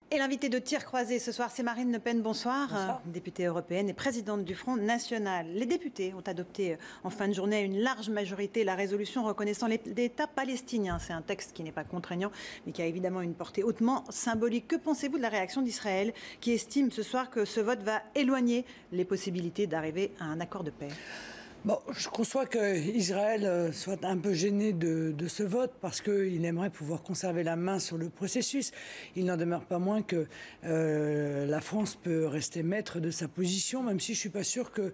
Et l'invité de Tir Croisé ce soir, c'est Marine Le Pen. Bonsoir. Bonsoir. Députée européenne et présidente du Front National. Les députés ont adopté en fin de journée à une large majorité la résolution reconnaissant l'État palestinien. C'est un texte qui n'est pas contraignant, mais qui a évidemment une portée hautement symbolique. Que pensez-vous de la réaction d'Israël, qui estime ce soir que ce vote va éloigner les possibilités d'arriver à un accord de paix ? Bon, je conçois qu'Israël soit un peu gêné de ce vote parce qu'il aimerait pouvoir conserver la main sur le processus. Il n'en demeure pas moins que la France peut rester maître de sa position, même si je ne suis pas sûr que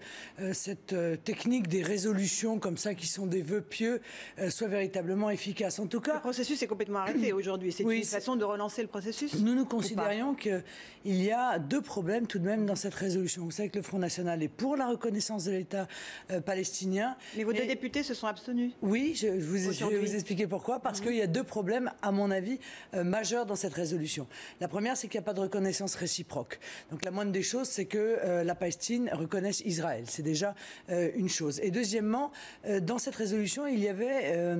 cette technique des résolutions comme ça, qui sont des vœux pieux, soit véritablement efficace. En tout cas, le processus est complètement arrêté aujourd'hui. C'est une façon de relancer le processus ? Nous considérions qu'il y a deux problèmes tout de même dans cette résolution. Vous savez que le Front National est pour la reconnaissance de l'État palestinien. Mais vos deux députés se sont abstenus. Oui, je vais vous expliquer pourquoi. Parce qu'il y a deux problèmes, à mon avis, majeurs dans cette résolution. La première, c'est qu'il n'y a pas de reconnaissance réciproque. Donc la moindre des choses, c'est que la Palestine reconnaisse Israël. C'est déjà une chose. Et deuxièmement, dans cette résolution, il y avait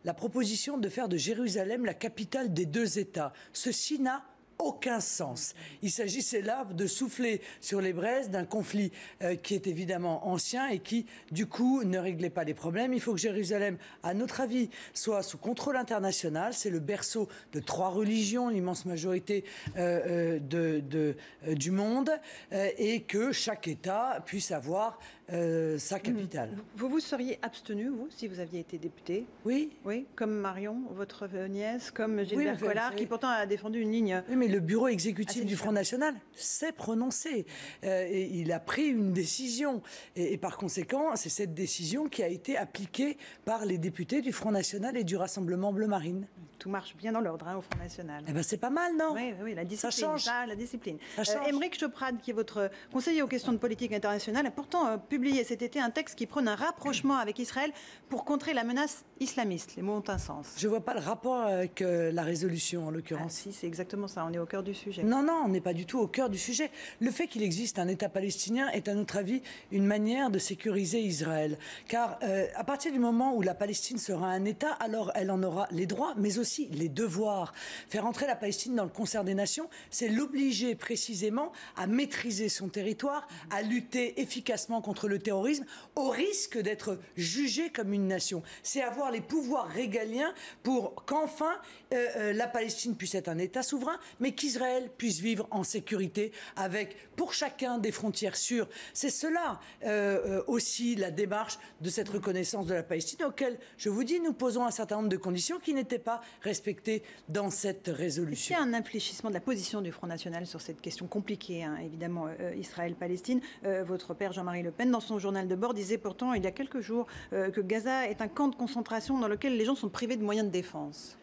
la proposition de faire de Jérusalem la capitale des deux États. Ceci n'a aucun sens. Il s'agissait là de souffler sur les braises d'un conflit qui est évidemment ancien et qui, du coup, ne réglait pas les problèmes. Il faut que Jérusalem, à notre avis, soit sous contrôle international. C'est le berceau de trois religions, l'immense majorité du monde, et que chaque État puisse avoir sa capitale. Vous vous seriez abstenu, vous, si vous aviez été député ? Oui. Oui, comme Marion, votre nièce, comme Gilbert Collard, qui pourtant a défendu une ligne... Oui, mais le bureau exécutif du Front National s'est prononcé. Et il a pris une décision. Et par conséquent, c'est cette décision qui a été appliquée par les députés du Front National et du Rassemblement Bleu Marine. Tout marche bien dans l'ordre au Front National. Eh ben, c'est pas mal, non ? Oui, la discipline. Ça change. La discipline. Ça change. Émeric Choprade, qui est votre conseiller aux questions de politique internationale, a pourtant publié cet été un texte qui prône un rapprochement avec Israël pour contrer la menace islamiste. Les mots ont un sens. Je vois pas le rapport avec la résolution, en l'occurrence. Si, c'est exactement ça. On est au cœur du sujet. Non, on n'est pas du tout au cœur du sujet. Le fait qu'il existe un État palestinien est, à notre avis, une manière de sécuriser Israël. Car à partir du moment où la Palestine sera un État, alors elle en aura les droits, mais aussi les devoirs. Faire entrer la Palestine dans le concert des nations, c'est l'obliger précisément à maîtriser son territoire, à lutter efficacement contre le terrorisme, au risque d'être jugé comme une nation. C'est avoir les pouvoirs régaliens pour qu'enfin la Palestine puisse être un État souverain, mais qu'Israël puisse vivre en sécurité avec, pour chacun, des frontières sûres. C'est cela aussi la démarche de cette reconnaissance de la Palestine, auquel, je vous dis, nous posons un certain nombre de conditions qui n'étaient pas respectées dans cette résolution. Il y a un infléchissement de la position du Front National sur cette question compliquée, évidemment, Israël-Palestine. Votre père, Jean-Marie Le Pen, dans son journal de bord, disait pourtant, il y a quelques jours, que Gaza est un camp de concentration dans lequel les gens sont privés de moyens de défense.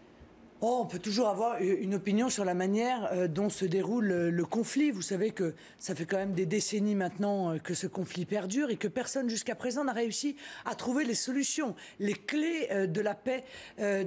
On peut toujours avoir une opinion sur la manière dont se déroule le conflit. Vous savez que ça fait quand même des décennies maintenant que ce conflit perdure et que personne jusqu'à présent n'a réussi à trouver les solutions, les clés de la paix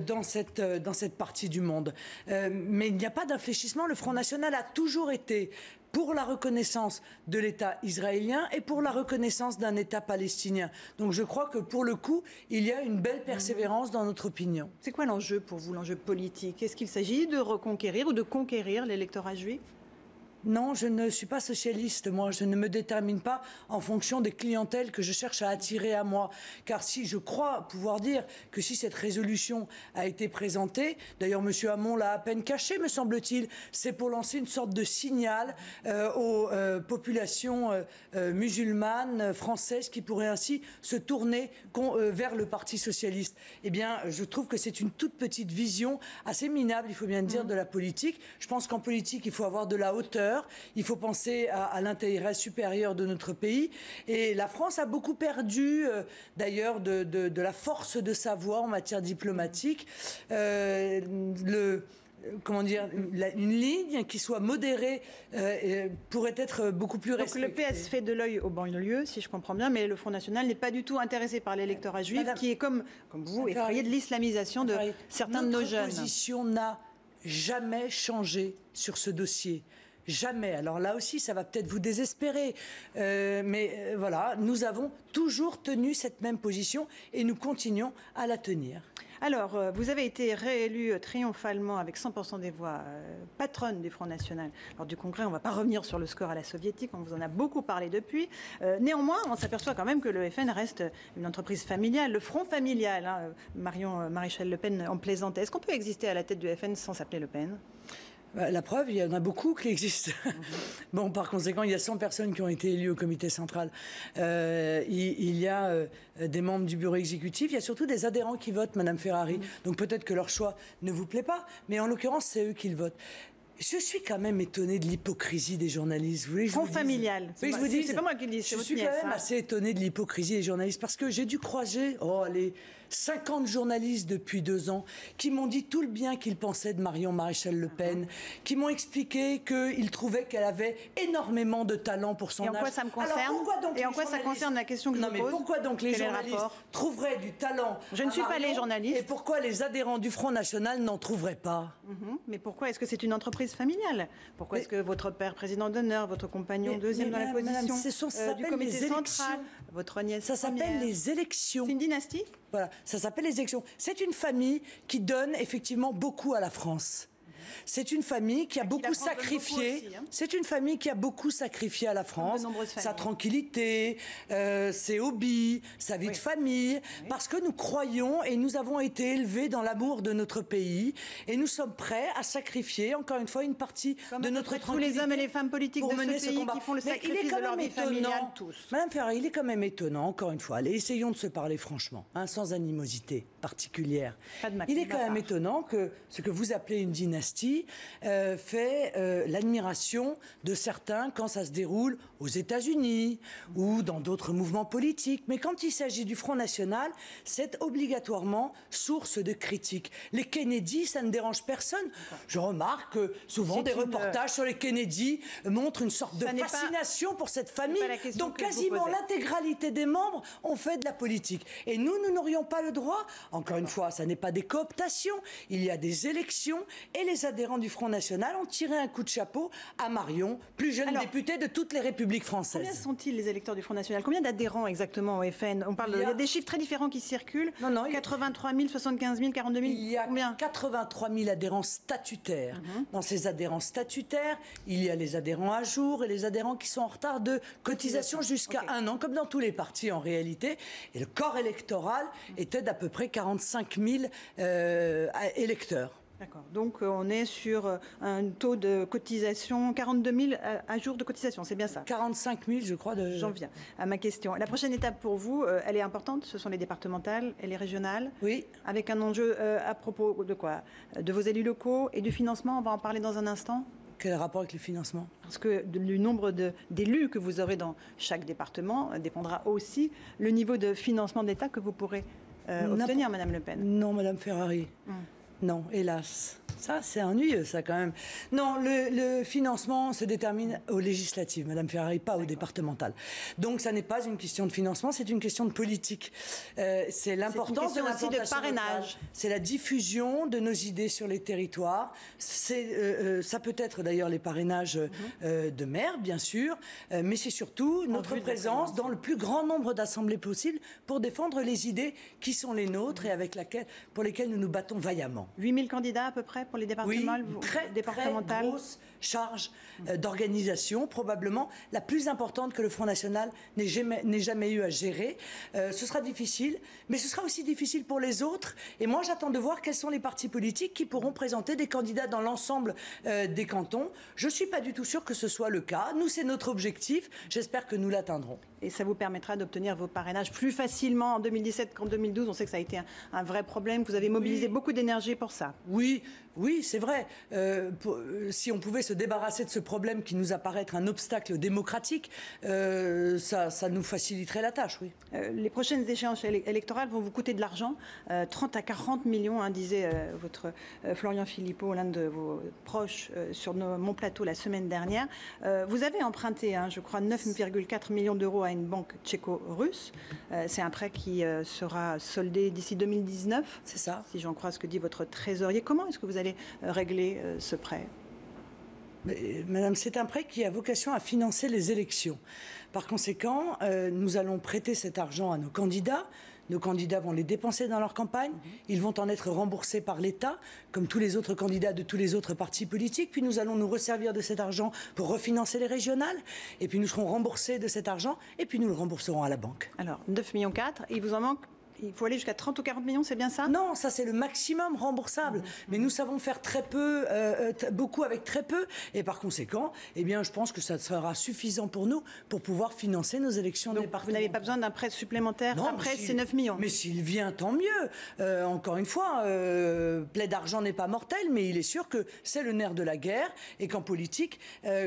dans cette partie du monde. Mais il n'y a pas d'infléchissement. Le Front National a toujours été pour la reconnaissance de l'État israélien et pour la reconnaissance d'un État palestinien. Donc je crois que pour le coup, il y a une belle persévérance dans notre opinion. C'est quoi l'enjeu pour vous, l'enjeu politique ? Est-ce qu'il s'agit de reconquérir ou de conquérir l'électorat juif ? Non, je ne suis pas socialiste, moi. Je ne me détermine pas en fonction des clientèles que je cherche à attirer à moi. Car si je crois pouvoir dire que si cette résolution a été présentée, d'ailleurs M. Hamon l'a à peine caché, me semble-t-il, c'est pour lancer une sorte de signal aux populations musulmanes, françaises, qui pourraient ainsi se tourner vers le Parti socialiste. Eh bien, je trouve que c'est une toute petite vision assez minable, il faut bien dire, de la politique. Je pense qu'en politique, il faut avoir de la hauteur. Il faut penser à l'intérêt supérieur de notre pays. Et la France a beaucoup perdu, d'ailleurs, de la force de sa voix en matière diplomatique. Comment dire, une ligne qui soit modérée pourrait être beaucoup plus respectée. Donc le PS fait de l'œil aux banlieues, si je comprends bien, mais le Front National n'est pas du tout intéressé par l'électorat juif, qui est comme vous, effrayé de l'islamisation de certains de nos jeunes. Notre position n'a jamais changé sur ce dossier. Jamais. Alors là aussi, ça va peut-être vous désespérer. Voilà, nous avons toujours tenu cette même position et nous continuons à la tenir. Alors, vous avez été réélue triomphalement avec 100% des voix, patronne du Front National lors du Congrès. On ne va pas revenir sur le score à la soviétique, on vous en a beaucoup parlé depuis. Néanmoins, on s'aperçoit quand même que le FN reste une entreprise familiale, le Front familial. Hein. Marion Maréchal Le Pen en plaisantait. Est-ce qu'on peut exister à la tête du FN sans s'appeler Le Pen ? La preuve, il y en a beaucoup qui existent. Bon, par conséquent, il y a 100 personnes qui ont été élues au comité central. Il y a des membres du bureau exécutif. Il y a surtout des adhérents qui votent, Madame Ferrari. Donc peut-être que leur choix ne vous plaît pas, mais en l'occurrence, c'est eux qui le votent. Je suis quand même étonnée de l'hypocrisie des journalistes. Vous voulez que Front familial. C'est pas moi qui le dis, Je suis quand même assez étonnée de l'hypocrisie des journalistes parce que j'ai dû croiser, les 50 journalistes depuis 2 ans qui m'ont dit tout le bien qu'ils pensaient de Marion Maréchal Le Pen, qui m'ont expliqué qu'ils trouvaient qu'elle avait énormément de talent pour son âge. Et en quoi ça me concerne ? Alors, pourquoi donc et en quoi ça concerne la question que je vous pose ? Pourquoi donc les journalistes trouveraient du talent ? Je ne suis pas les journalistes. Et pourquoi les adhérents du Front National n'en trouveraient pas ? Mais pourquoi est-ce que c'est une entreprise familiale ? Pourquoi est-ce que votre père président d'honneur, votre compagnon deuxième dans la position du comité central, votre nièce ça s'appelle les élections. C'est une dynastie ? Voilà, ça s'appelle les élections. C'est une famille qui donne effectivement beaucoup à la France. C'est une famille qui a beaucoup sacrifié. C'est une famille qui a beaucoup sacrifié à la France. Sa tranquillité, ses hobbies, sa vie de famille. Parce que nous croyons et nous avons été élevés dans l'amour de notre pays. Et nous sommes prêts à sacrifier, encore une fois, une partie de notre tranquillité. Tous les hommes et les femmes politiques de ce pays qui font le sacrifice de leur vie familiale, tous. Madame Ferrari, il est quand même étonnant, encore une fois. Allez, essayons de se parler franchement, sans animosité particulière. Il est quand même étonnant que ce que vous appelez une dynastie fait l'admiration de certains quand ça se déroule aux États-Unis ou dans d'autres mouvements politiques. Mais quand il s'agit du Front National, c'est obligatoirement source de critiques. Les Kennedy, ça ne dérange personne. Je remarque que souvent des reportages sur les Kennedy montrent une sorte de fascination pour cette famille. Donc quasiment l'intégralité des membres ont fait de la politique. Et nous n'aurions pas le droit. Encore une fois, ça n'est pas des cooptations. Il y a des élections et les adhérents du Front National ont tiré un coup de chapeau à Marion, plus jeune députée de toutes les républiques françaises. Combien sont-ils les électeurs du Front National ? Combien d'adhérents exactement au FN ? Il y a des chiffres très différents qui circulent. 83 000, 75 000, 42 000. Il y a 83 000 adhérents statutaires. Dans ces adhérents statutaires, il y a les adhérents à jour et les adhérents qui sont en retard de cotisation jusqu'à 1 an, comme dans tous les partis en réalité. Et le corps électoral était d'à peu près 45 000 électeurs. D'accord. Donc on est sur un taux de cotisation, 42 000 à jour de cotisation, c'est bien ça ? 45 000, je crois. J'en viens à ma question. La prochaine étape pour vous, elle est importante, ce sont les départementales et les régionales. Oui. Avec un enjeu à propos de quoi ? De vos élus locaux et du financement, on va en parler dans un instant. Quel rapport avec le financement ? Parce que du nombre d'élus que vous aurez dans chaque département dépendra aussi le niveau de financement de l'État que vous pourrez obtenir, Madame Le Pen. Non, Madame Ferrari. Non, hélas. Ça, c'est ennuyeux, ça, quand même. Non, le financement se détermine aux législatives, Madame Ferrari, pas aux départementales. Donc, ça n'est pas une question de financement, c'est une question de politique. C'est l'importance de l'implantation parrainage. C'est la diffusion de nos idées sur les territoires. Ça peut être, d'ailleurs, les parrainages de maires, bien sûr, mais c'est surtout notre présence dans le plus grand nombre d'assemblées possibles pour défendre les idées qui sont les nôtres et pour lesquelles nous nous battons vaillamment. 8 000 candidats à peu près pour les départements, très grosse charge d'organisation, probablement la plus importante que le Front National n'ait jamais eu à gérer. Ce sera difficile, mais ce sera aussi difficile pour les autres. Et moi, j'attends de voir quels sont les partis politiques qui pourront présenter des candidats dans l'ensemble des cantons. Je ne suis pas du tout sûre que ce soit le cas. Nous, c'est notre objectif. J'espère que nous l'atteindrons. Et ça vous permettra d'obtenir vos parrainages plus facilement en 2017 qu'en 2012. On sait que ça a été un vrai problème, que vous avez mobilisé beaucoup d'énergie pour ça. Oui, c'est vrai. Si on pouvait se débarrasser de ce problème qui nous apparaît être un obstacle démocratique, ça nous faciliterait la tâche, oui. Les prochaines échéances électorales vont vous coûter de l'argent, 30 à 40 millions, disait votre Florian Philippot, l'un de vos proches, sur mon plateau la semaine dernière. Vous avez emprunté, je crois, 9,4 millions d'euros à une banque tchéco-russe. C'est un prêt qui sera soldé d'ici 2019. C'est ça. Si j'en crois ce que dit votre trésorier. Comment est-ce que vous allez régler ce prêt ? Madame, c'est un prêt qui a vocation à financer les élections. Par conséquent, nous allons prêter cet argent à nos candidats. Nos candidats vont les dépenser dans leur campagne. Ils vont en être remboursés par l'État, comme tous les autres candidats de tous les autres partis politiques. Puis nous allons nous resservir de cet argent pour refinancer les régionales. Et puis nous serons remboursés de cet argent. Et puis nous le rembourserons à la banque. Alors, 9,4 millions, il vous en manque. Il faut aller jusqu'à 30 ou 40 millions, c'est bien ça? Non, ça c'est le maximum remboursable. Mais nous savons faire très peu, beaucoup avec très peu. Et par conséquent, eh bien, je pense que ça sera suffisant pour nous pour pouvoir financer nos élections départementales. Vous n'avez pas besoin d'un prêt supplémentaire après ces 9 millions? Mais s'il vient, tant mieux. Encore une fois, plaie d'argent n'est pas mortel, mais il est sûr que c'est le nerf de la guerre et qu'en politique,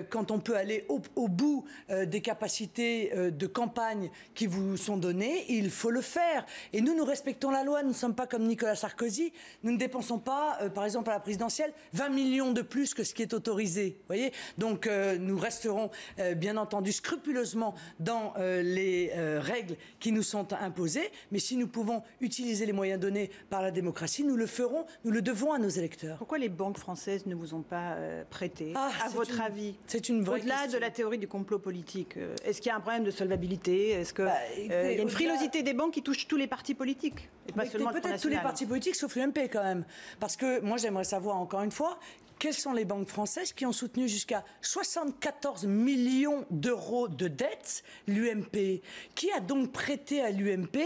quand on peut aller au bout des capacités de campagne qui vous sont données, il faut le faire. Et nous respectons la loi, nous ne sommes pas comme Nicolas Sarkozy, nous ne dépensons pas, par exemple à la présidentielle, 20 millions de plus que ce qui est autorisé. Voyez, donc nous resterons bien entendu scrupuleusement dans les règles qui nous sont imposées, mais si nous pouvons utiliser les moyens donnés par la démocratie, nous le ferons, nous le devons à nos électeurs. Pourquoi les banques françaises ne vous ont pas prêté, à votre avis? C'est une vraie question. Au-delà de la théorie du complot politique, est-ce qu'il y a un problème de solvabilité? Est-ce qu'il y a une frilosité des banques qui touche tous les partis politiques et pas seulement le Front National? Peut-être tous les partis politiques, sauf l'UMP quand même. Parce que moi, j'aimerais savoir encore une fois, quelles sont les banques françaises qui ont soutenu jusqu'à 74 millions d'euros de dettes l'UMP? Qui a donc prêté à l'UMP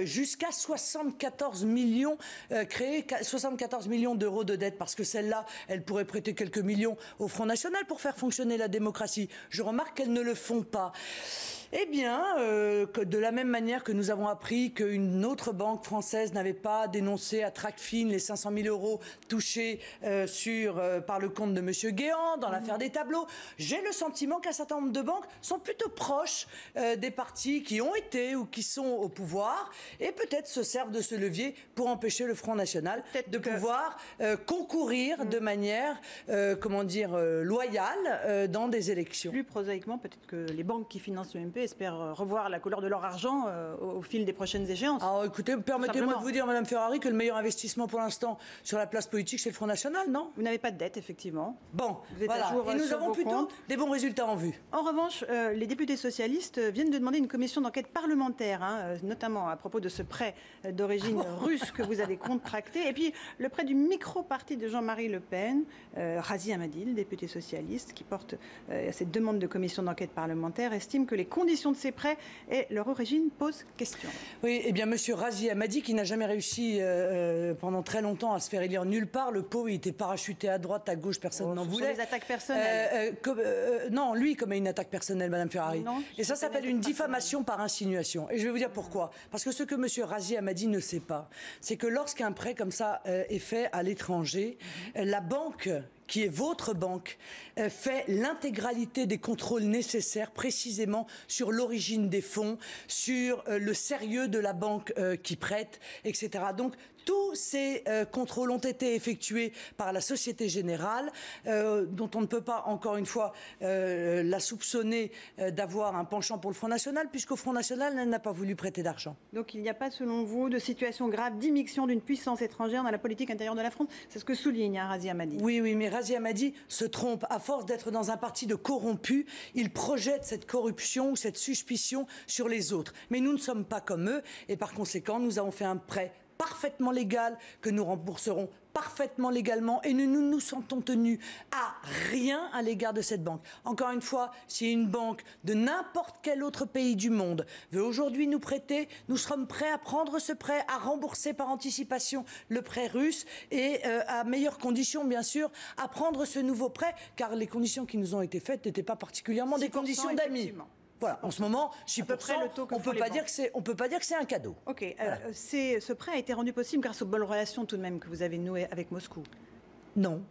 jusqu'à 74 millions, 74 millions d'euros de dettes? Parce que celle-là, elle pourrait prêter quelques millions au Front National pour faire fonctionner la démocratie. Je remarque qu'elles ne le font pas. Eh bien, de la même manière que nous avons appris qu'une autre banque française n'avait pas dénoncé à Tracfin les 500 000 euros touchés par le compte de M. Guéant dans l'affaire des tableaux, j'ai le sentiment qu'un certain nombre de banques sont plutôt proches des partis qui ont été ou qui sont au pouvoir et peut-être se servent de ce levier pour empêcher le Front National de pouvoir concourir de manière, loyale dans des élections. Plus prosaïquement, peut-être que les banques qui financent l'UMP espèrent revoir la couleur de leur argent au fil des prochaines échéances. Alors écoutez, permettez-moi de vous dire, Madame Ferrari, que le meilleur investissement pour l'instant sur la place politique, c'est le Front National, non? Vous n'avez pas de dette, effectivement. Bon, vous êtes voilà. À jour, et nous avons plutôt des bons résultats en vue. En revanche, les députés socialistes viennent de demander une commission d'enquête parlementaire, notamment à propos de ce prêt d'origine russe que vous avez contracté, et puis le prêt du micro-parti de Jean-Marie Le Pen, Razi Hammadi, le député socialiste, qui porte cette demande de commission d'enquête parlementaire, estime que les conditions de ces prêts et leur origine posent question. Oui, eh bien, monsieur Razi Hammadi, qui n'a jamais réussi pendant très longtemps à se faire élire nulle part, le pauvre, il était parachuté à droite, à gauche, personne n'en voulait. Des attaques personnelles. Non, lui commet une attaque personnelle, Madame Ferrari. Non, et ça s'appelle une diffamation par insinuation. Et je vais vous dire pourquoi. Parce que ce que monsieur Razi Hammadi ne sait pas, c'est que lorsqu'un prêt comme ça est fait à l'étranger, la banque qui est votre banque, fait l'intégralité des contrôles nécessaires précisément sur l'origine des fonds, sur le sérieux de la banque qui prête, etc. Donc, tous ces contrôles ont été effectués par la Société Générale, dont on ne peut pas, encore une fois, la soupçonner d'avoir un penchant pour le Front National, puisqu'au Front National, elle n'a pas voulu prêter d'argent. Donc il n'y a pas, selon vous, de situation grave d'immixtion d'une puissance étrangère dans la politique intérieure de la France? C'est ce que souligne Razi Hammadi. Oui, mais Razi Hammadi se trompe. À force d'être dans un parti de corrompus, il projette cette corruption ou cette suspicion sur les autres. Mais nous ne sommes pas comme eux, et par conséquent, nous avons fait un prêt parfaitement légal, que nous rembourserons parfaitement légalement, et nous nous sentons tenus à rien à l'égard de cette banque. Encore une fois, si une banque de n'importe quel autre pays du monde veut aujourd'hui nous prêter, nous serons prêts à prendre ce prêt, à rembourser par anticipation le prêt russe et à meilleures conditions, bien sûr, à prendre ce nouveau prêt, car les conditions qui nous ont été faites n'étaient pas particulièrement des conditions d'amis. Voilà, en ce moment, 6%, on ne peut pas dire que c'est un cadeau. Ok, voilà. Ce prêt a été rendu possible grâce aux bonnes relations tout de même que vous avez nouées avec Moscou. Non.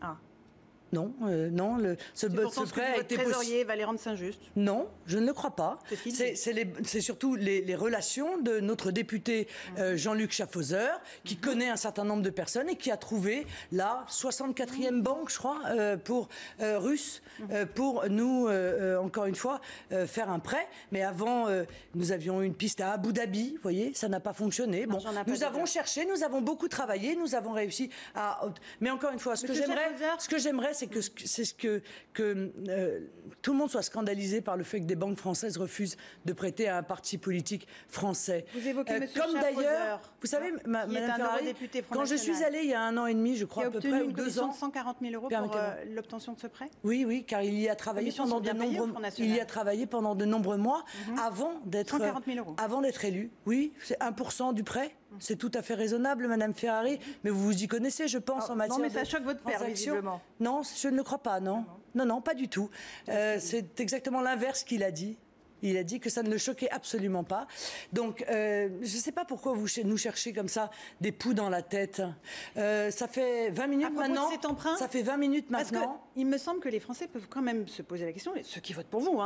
Ah. Non, ce prêt a été trésorier Valéran de Saint-Just. Non, je ne le crois pas. C'est surtout les relations de notre député Jean-Luc Schaffhauser, qui connaît un certain nombre de personnes et qui a trouvé la 64e banque, je crois, russe, pour nous, encore une fois, faire un prêt. Mais avant, nous avions une piste à Abu Dhabi, vous voyez, ça n'a pas fonctionné. Bon, nous avons cherché, nous avons beaucoup travaillé, nous avons réussi à... Mais encore une fois, ce que j'aimerais, c'est c'est que tout le monde soit scandalisé par le fait que des banques françaises refusent de prêter à un parti politique français. Vous évoquez M. Comme d'ailleurs, vous savez, Madame Ferrari, quand je suis allée il y a 1 an et demi, je crois à peu près, ou 2 ans, 140 000 euros pour l'obtention de ce prêt. Oui, car il y a travaillé pendant de nombreux mois avant d'être élu. Oui, c'est 1% du prêt. C'est tout à fait raisonnable, Madame Ferrari, mais vous vous y connaissez, je pense, en matière de non, mais ça choque votre père, visiblement. Non, je ne le crois pas, non. Non, pas du tout. C'est exactement l'inverse qu'il a dit. Il a dit que ça ne le choquait absolument pas. Donc, je ne sais pas pourquoi vous nous cherchez comme ça des poux dans la tête. Ça fait 20 minutes maintenant. Ça fait 20 minutes maintenant. Il me semble que les Français peuvent quand même se poser la question, ceux qui votent pour vous,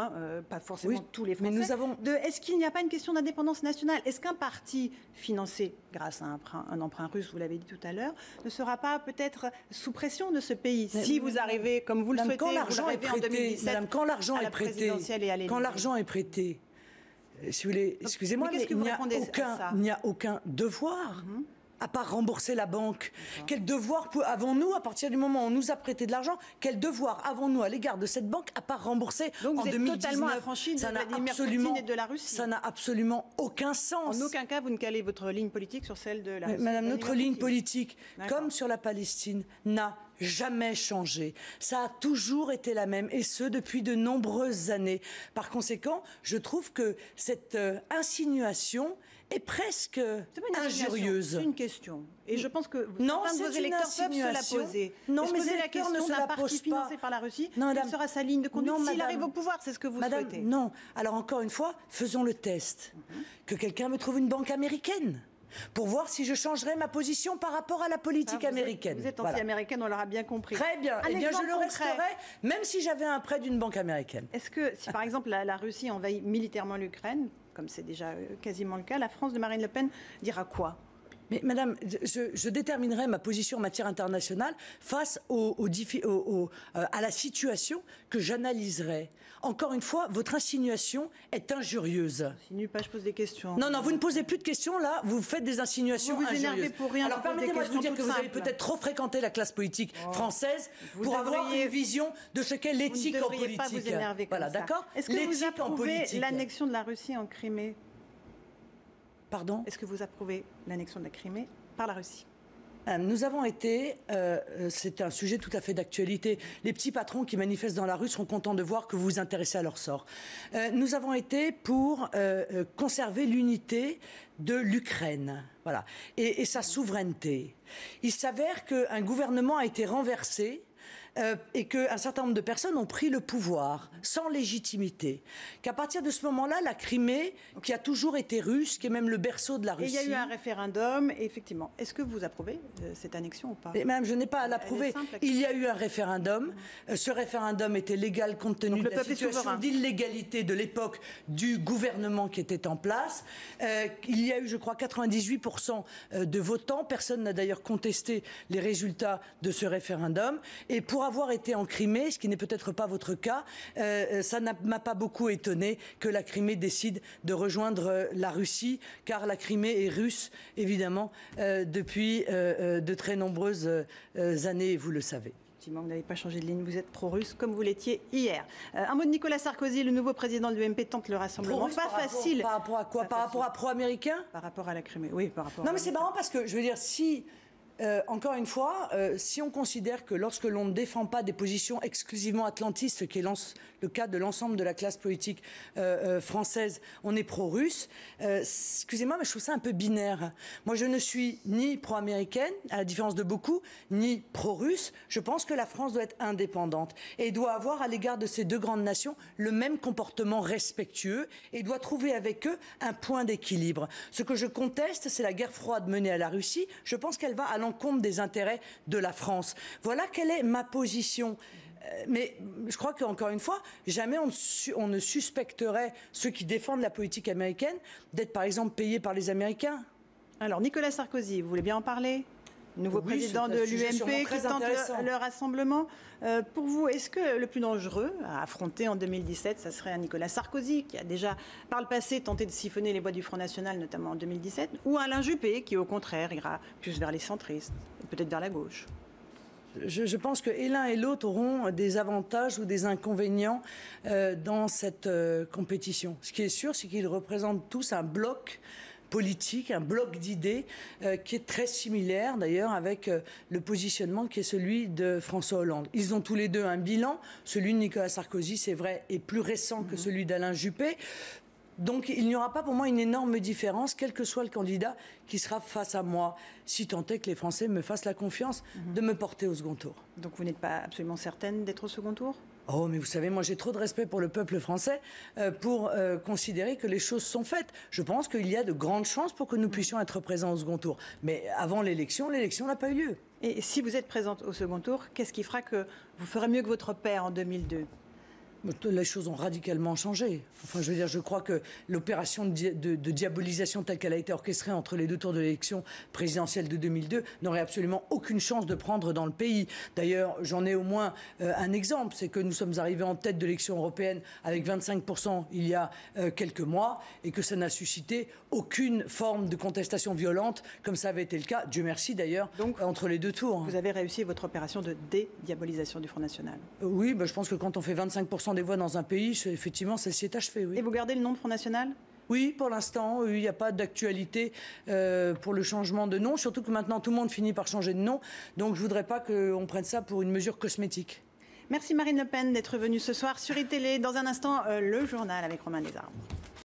pas forcément tous les Français, est-ce qu'il n'y a pas une question d'indépendance nationale? Est-ce qu'un parti financé grâce à un emprunt russe, vous l'avez dit tout à l'heure, ne sera pas peut-être sous pression de ce pays si vous arrivez, comme vous le souhaitez, vous arrivez en 2017 à la présidentielle et à l'Élysée? Quand l'argent est prêté, si vous voulez, excusez-moi, mais il n'y a aucun devoir. À part rembourser la banque. Quel devoir avons-nous, à partir du moment où on nous a prêté de l'argent, quel devoir avons-nous à l'égard de cette banque, à part rembourser en 2019? Donc vous êtes totalement affranchi de Vladimir Poutine et de la Russie. Ça n'a absolument aucun sens. En aucun cas, vous ne calez votre ligne politique sur celle de la Russie. Madame, notre ligne politique, comme sur la Palestine, n'a jamais changé. Ça a toujours été la même, et ce, depuis de nombreuses années. Par conséquent, je trouve que cette insinuation est presque injurieuse. C'est une question. Et je pense que certains de vos électeurs peuvent se la poser. Non, mais la question ne se la pose pas. Financé par la Russie, quelle sera sa ligne de conduite s'il arrive au pouvoir? C'est ce que vous souhaitez. Non. Alors encore une fois, faisons le test. Que quelqu'un me trouve une banque américaine pour voir si je changerais ma position par rapport à la politique américaine. Vous êtes anti-américaine, on l'aura bien compris. Très bien. Eh bien, je le resterai, même si j'avais un prêt d'une banque américaine. Est-ce que, si par exemple la Russie envahit militairement l'Ukraine, comme c'est déjà quasiment le cas, la France de Marine Le Pen dira quoi? Mais Madame, je déterminerai ma position en matière internationale face à la situation que j'analyserai. Encore une fois, votre insinuation est injurieuse. Je pas, je pose des questions. Non, vous ne posez plus de questions, là, vous faites des insinuations vous injurieuses. Énervez pour rien. Alors permettez-moi de vous dire que vous avez peut-être trop fréquenté la classe politique française pour avoir une vision de ce qu'est l'éthique en politique. Pas vous énerver comme ça. D'accord. Est-ce que vous approuvez l'annexion de la Russie en Crimée? Pardon? Est-ce que vous approuvez l'annexion de la Crimée par la Russie? Nous avons été, c'est un sujet tout à fait d'actualité, les petits patrons qui manifestent dans la rue seront contents de voir que vous vous intéressez à leur sort. Nous avons été pour conserver l'unité de l'Ukraine, voilà, et sa souveraineté. Il s'avère qu'un gouvernement a été renversé et qu'un certain nombre de personnes ont pris le pouvoir sans légitimité. Qu'à partir de ce moment-là, la Crimée, qui a toujours été russe, qui est même le berceau de la Russie... Et il y a eu un référendum, et effectivement. Est-ce que vous approuvez cette annexion ou pas? Madame, je n'ai pas à l'approuver. Il y a eu un référendum. Ce référendum était légal compte tenu de la situation d'illégalité de l'époque du gouvernement qui était en place. Il y a eu, je crois, 98% de votants. Personne n'a d'ailleurs contesté les résultats de ce référendum. Et pour avoir été en Crimée, ce qui n'est peut-être pas votre cas, ça ne m'a pas beaucoup étonné que la Crimée décide de rejoindre la Russie, car la Crimée est russe, évidemment, depuis de très nombreuses années, vous le savez. Effectivement, vous n'avez pas changé de ligne, vous êtes pro-russe comme vous l'étiez hier. Un mot de Nicolas Sarkozy, le nouveau président de l'UMP tente le rassemblement. Pas facile. Par rapport à quoi? Par rapport à pro-américain? Par rapport à la Crimée, oui, par rapport Non, mais c'est marrant parce que, je veux dire, si... encore une fois, si on considère que lorsque l'on ne défend pas des positions exclusivement atlantistes, ce qui est le cas de l'ensemble de la classe politique française, on est pro-russe, excusez-moi, mais je trouve ça un peu binaire. Moi, je ne suis ni pro-américaine, à la différence de beaucoup, ni pro-russe. Je pense que la France doit être indépendante et doit avoir à l'égard de ces deux grandes nations le même comportement respectueux et doit trouver avec eux un point d'équilibre. Ce que je conteste, c'est la guerre froide menée à la Russie. Je pense qu'elle va à l'encontre des intérêts de la France. Voilà quelle est ma position. Mais je crois qu'encore une fois, jamais on ne suspecterait ceux qui défendent la politique américaine d'être par exemple payés par les Américains. Alors Nicolas Sarkozy, vous voulez bien en parler? Nouveau président de l'UMP qui tente le rassemblement. Pour vous, est-ce que le plus dangereux à affronter en 2017, ça serait un Nicolas Sarkozy qui a déjà par le passé tenté de siphonner les voix du Front National, notamment en 2017, ou Alain Juppé qui au contraire ira plus vers les centristes, peut-être vers la gauche? Je pense que et l'un et l'autre auront des avantages ou des inconvénients dans cette compétition. Ce qui est sûr, c'est qu'ils représentent tous un bloc politique, un bloc d'idées qui est très similaire d'ailleurs avec le positionnement qui est celui de François Hollande. Ils ont tous les deux un bilan. Celui de Nicolas Sarkozy, c'est vrai, est plus récent que celui d'Alain Juppé. Donc il n'y aura pas pour moi une énorme différence, quel que soit le candidat qui sera face à moi, si tant est que les Français me fassent la confiance de me porter au second tour. Donc vous n'êtes pas absolument certaine d'être au second tour ? Oh, mais vous savez, moi j'ai trop de respect pour le peuple français pour considérer que les choses sont faites. Je pense qu'il y a de grandes chances pour que nous puissions être présents au second tour. Mais avant l'élection n'a pas eu lieu. Et si vous êtes présente au second tour, qu'est-ce qui fera que vous ferez mieux que votre père en 2002 ? Les choses ont radicalement changé. Enfin, je veux dire, je crois que l'opération de diabolisation telle qu'elle a été orchestrée entre les deux tours de l'élection présidentielle de 2002 n'aurait absolument aucune chance de prendre dans le pays. D'ailleurs, j'en ai au moins un exemple, c'est que nous sommes arrivés en tête de l'élection européenne avec 25% il y a quelques mois et que ça n'a suscité aucune forme de contestation violente comme ça avait été le cas, Dieu merci d'ailleurs, entre les deux tours. Vous avez réussi votre opération de dédiabolisation du Front National. Oui, je pense que quand on fait 25% des voix dans un pays, effectivement, ça s'y est achevé. Oui. Et vous gardez le nom de Front National ? Oui, pour l'instant, il n'y a pas d'actualité pour le changement de nom, surtout que maintenant tout le monde finit par changer de nom. Donc je ne voudrais pas qu'on prenne ça pour une mesure cosmétique. Merci Marine Le Pen d'être venue ce soir sur iTélé. Dans un instant, le journal avec Romain Desarbres.